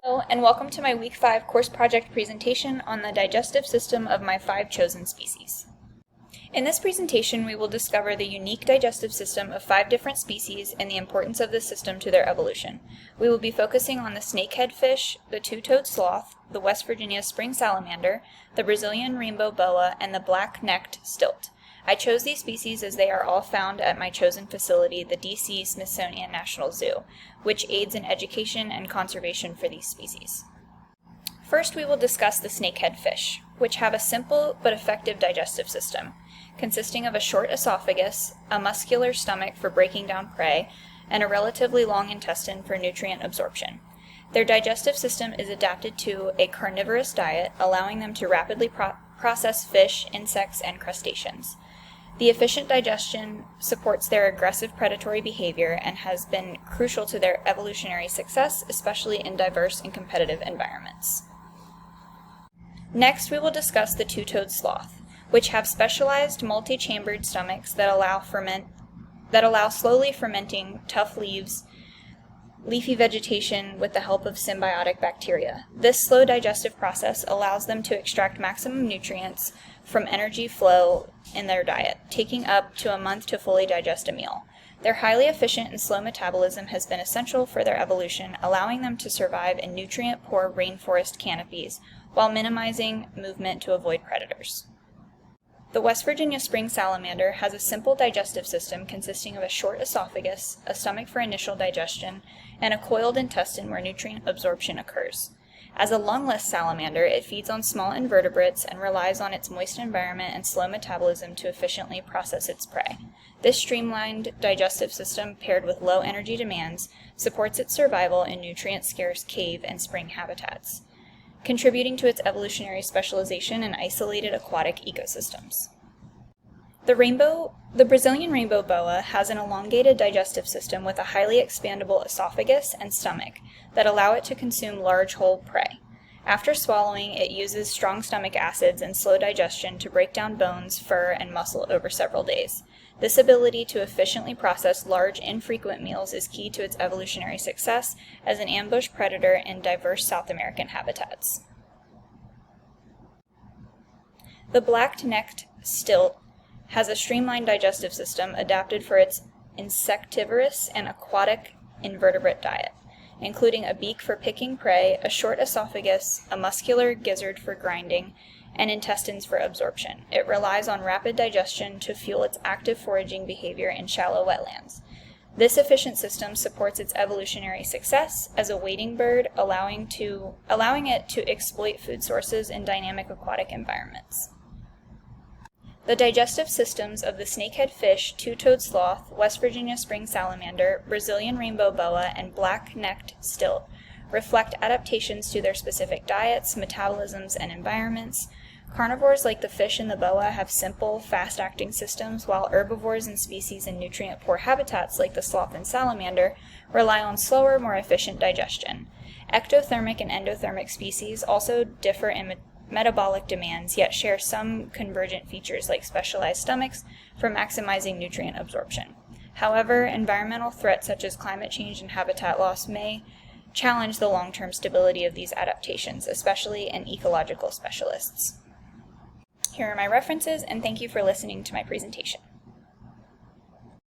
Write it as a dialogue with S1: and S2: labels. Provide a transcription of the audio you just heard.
S1: Hello, and welcome to my Week 5 course project presentation on the digestive system of my 5 chosen species. In this presentation, we will discover the unique digestive system of 5 different species and the importance of this system to their evolution. We will be focusing on the snakehead fish, the two-toed sloth, the West Virginia spring salamander, the Brazilian rainbow boa, and the black-necked stilt. I chose these species as they are all found at my chosen facility, the DC Smithsonian National Zoo, which aids in education and conservation for these species. First, we will discuss the snakehead fish, which have a simple but effective digestive system, consisting of a short esophagus, a muscular stomach for breaking down prey, and a relatively long intestine for nutrient absorption. Their digestive system is adapted to a carnivorous diet, allowing them to rapidly process fish, insects, and crustaceans. The efficient digestion supports their aggressive predatory behavior and has been crucial to their evolutionary success, especially in diverse and competitive environments. Next, we will discuss the two-toed sloth, which have specialized multi-chambered stomachs that allow slowly fermenting tough leafy vegetation with the help of symbiotic bacteria. This slow digestive process allows them to extract maximum nutrients from energy flow in their diet, taking up to a month to fully digest a meal. Their highly efficient and slow metabolism has been essential for their evolution, allowing them to survive in nutrient-poor rainforest canopies while minimizing movement to avoid predators. The West Virginia spring salamander has a simple digestive system consisting of a short esophagus, a stomach for initial digestion, and a coiled intestine where nutrient absorption occurs. As a lungless salamander, it feeds on small invertebrates and relies on its moist environment and slow metabolism to efficiently process its prey. This streamlined digestive system, paired with low energy demands, supports its survival in nutrient-scarce cave and spring habitats, contributing to its evolutionary specialization in isolated aquatic ecosystems. The Brazilian rainbow boa has an elongated digestive system with a highly expandable esophagus and stomach that allow it to consume large whole prey. After swallowing, it uses strong stomach acids and slow digestion to break down bones, fur, and muscle over several days. This ability to efficiently process large, infrequent meals is key to its evolutionary success as an ambush predator in diverse South American habitats. The black-necked stilt has a streamlined digestive system adapted for its insectivorous and aquatic invertebrate diet, including a beak for picking prey, a short esophagus, a muscular gizzard for grinding, and intestines for absorption. It relies on rapid digestion to fuel its active foraging behavior in shallow wetlands. This efficient system supports its evolutionary success as a wading bird, allowing it to exploit food sources in dynamic aquatic environments. The digestive systems of the snakehead fish, two-toed sloth, West Virginia spring salamander, Brazilian rainbow boa, and black-necked stilt reflect adaptations to their specific diets, metabolisms, and environments. Carnivores like the fish and the boa have simple, fast-acting systems, while herbivores and species in nutrient-poor habitats like the sloth and salamander rely on slower, more efficient digestion. Ectothermic and endothermic species also differ in metabolic demands, yet share some convergent features like specialized stomachs for maximizing nutrient absorption. However, environmental threats such as climate change and habitat loss may challenge the long-term stability of these adaptations, especially in ecological specialists. Here are my references, and thank you for listening to my presentation.